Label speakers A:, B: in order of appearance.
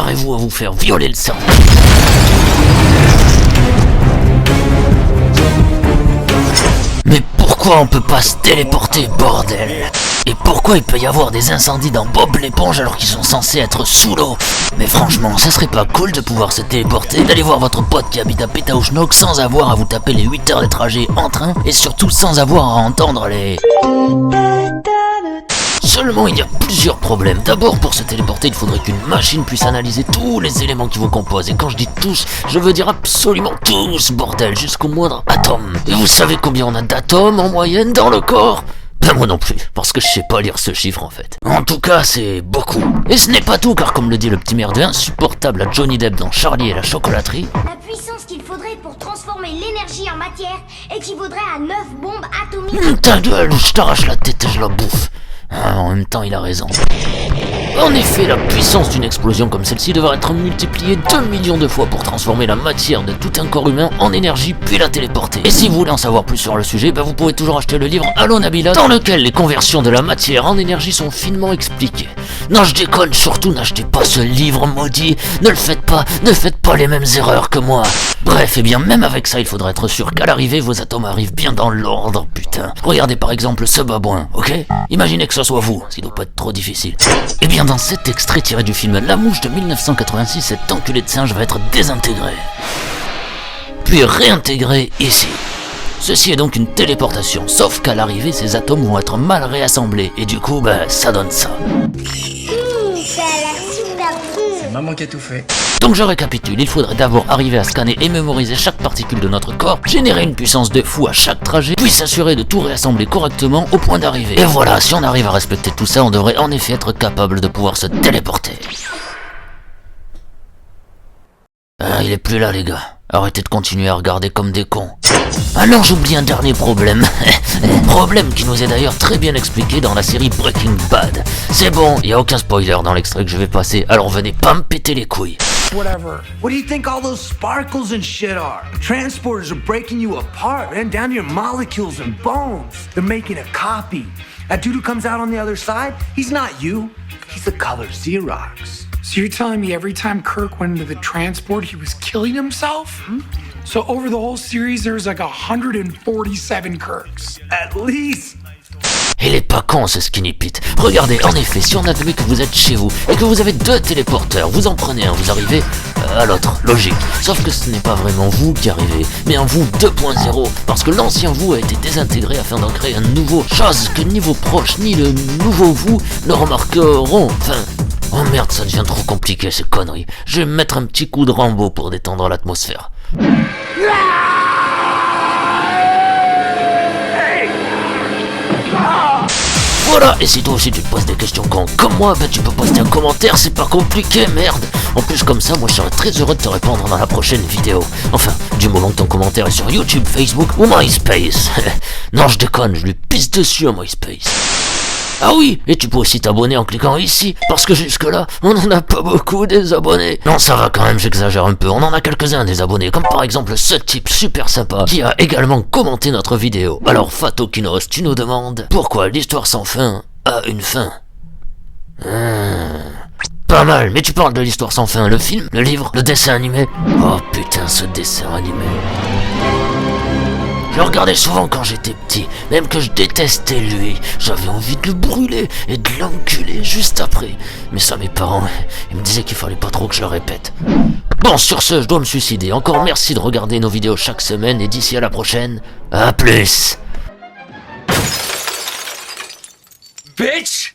A: préparez-vous à vous faire violer le cerveau. Mais pourquoi on peut pas se téléporter, bordel? Et pourquoi il peut y avoir des incendies dans Bob l'éponge alors qu'ils sont censés être sous l'eau? Mais franchement, ça serait pas cool de pouvoir se téléporter, d'aller voir votre pote qui habite à Pétaouchnok sans avoir à vous taper les 8 heures de trajet en train, et surtout sans avoir à entendre les... Seulement, il y a plusieurs problèmes. D'abord, pour se téléporter, il faudrait qu'une machine puisse analyser tous les éléments qui vous composent. Et quand je dis tous, je veux dire absolument tous, bordel, jusqu'au moindre atome. Et vous savez combien on a d'atomes en moyenne dans le corps? Ben moi non plus, parce que je sais pas lire ce chiffre en fait. En tout cas, c'est beaucoup. Et ce n'est pas tout, car comme le dit le petit merdeux insupportable à Johnny Depp dans Charlie et la chocolaterie...
B: La puissance qu'il faudrait pour transformer l'énergie en matière équivaudrait à 9 bombes atomiques.
A: Ta gueule, je t'arrache la tête et je la bouffe. Ah, en même temps, il a raison. En effet, la puissance d'une explosion comme celle-ci devrait être multipliée 2 millions de fois pour transformer la matière de tout un corps humain en énergie puis la téléporter. Et si vous voulez en savoir plus sur le sujet, vous pouvez toujours acheter le livre Allô Nabila, dans lequel les conversions de la matière en énergie sont finement expliquées. Non, je déconne, surtout n'achetez pas ce livre maudit, ne le faites pas, ne faites pas les mêmes erreurs que moi. Bref, et bien même avec ça, il faudra être sûr qu'à l'arrivée, vos atomes arrivent bien dans l'ordre, putain. Regardez par exemple ce babouin, ok? Imaginez que ce soit vous, ce qui doit pas être trop difficile. Et bien dans cet extrait tiré du film La Mouche de 1986, cet enculé de singe va être désintégré. Puis réintégré ici. Ceci est donc une téléportation, sauf qu'à l'arrivée, ces atomes vont être mal réassemblés, et du coup, ça donne ça.
B: Ça a l'air super bon.
C: C'est maman qui a tout fait.
A: Donc je récapitule, il faudrait d'abord arriver à scanner et mémoriser chaque particule de notre corps, générer une puissance de fou à chaque trajet, puis s'assurer de tout réassembler correctement au point d'arrivée. Et voilà, si on arrive à respecter tout ça, on devrait en effet être capable de pouvoir se téléporter. Ah, il est plus là les gars, arrêtez de continuer à regarder comme des cons. Alors j'oublie un dernier problème. Problème qui nous est d'ailleurs très bien expliqué dans la série Breaking Bad. C'est bon, y a aucun spoiler dans l'extrait que je vais passer, alors venez pas me péter les couilles.
D: Whatever. What do you think all those sparkles and shit are? Transporters are breaking you apart, man, down to your molecules and bones. They're making a copy. That dude who comes out on the other side, he's not you. He's the color Xerox.
E: So you're telling me every time Kirk went into the transport, he was killing himself? So over the whole series, there's like 147 Kirks.
D: At least.
A: Il est pas con ce Skinny Pete. Regardez, en effet, si on admet que vous êtes chez vous et que vous avez 2 téléporteurs, vous en prenez un, vous arrivez à l'autre, logique. Sauf que ce n'est pas vraiment vous qui arrivez, mais un vous 2.0, parce que l'ancien vous a été désintégré afin d'en créer un nouveau, chose que ni vos proches ni le nouveau vous ne remarqueront. Enfin, oh merde, ça devient trop compliqué ces conneries. Je vais me mettre un petit coup de Rambo pour détendre l'atmosphère. Voilà, et si toi aussi tu te poses des questions comme moi, tu peux poster un commentaire, c'est pas compliqué, merde. En plus comme ça, moi je serais très heureux de te répondre dans la prochaine vidéo. Enfin, du moment que ton commentaire est sur YouTube, Facebook ou MySpace. Non, je déconne, je lui pisse dessus à MySpace. Ah oui, et tu peux aussi t'abonner en cliquant ici, parce que jusque-là, on en a pas beaucoup des abonnés. Non, ça va quand même, j'exagère un peu, on en a quelques-uns des abonnés, comme par exemple ce type super sympa, qui a également commenté notre vidéo. Alors Fatokinos, tu nous demandes, pourquoi l'histoire sans fin a une fin? Pas mal, mais tu parles de l'histoire sans fin, le film, le livre, le dessin animé? Oh putain, ce dessin animé. Je le regardais souvent quand j'étais petit, même que je détestais lui. J'avais envie de le brûler et de l'enculer juste après. Mais ça, mes parents, ils me disaient qu'il fallait pas trop que je le répète. Bon, sur ce, je dois me suicider. Encore merci de regarder nos vidéos chaque semaine et d'ici à la prochaine, à plus.
C: Bitch!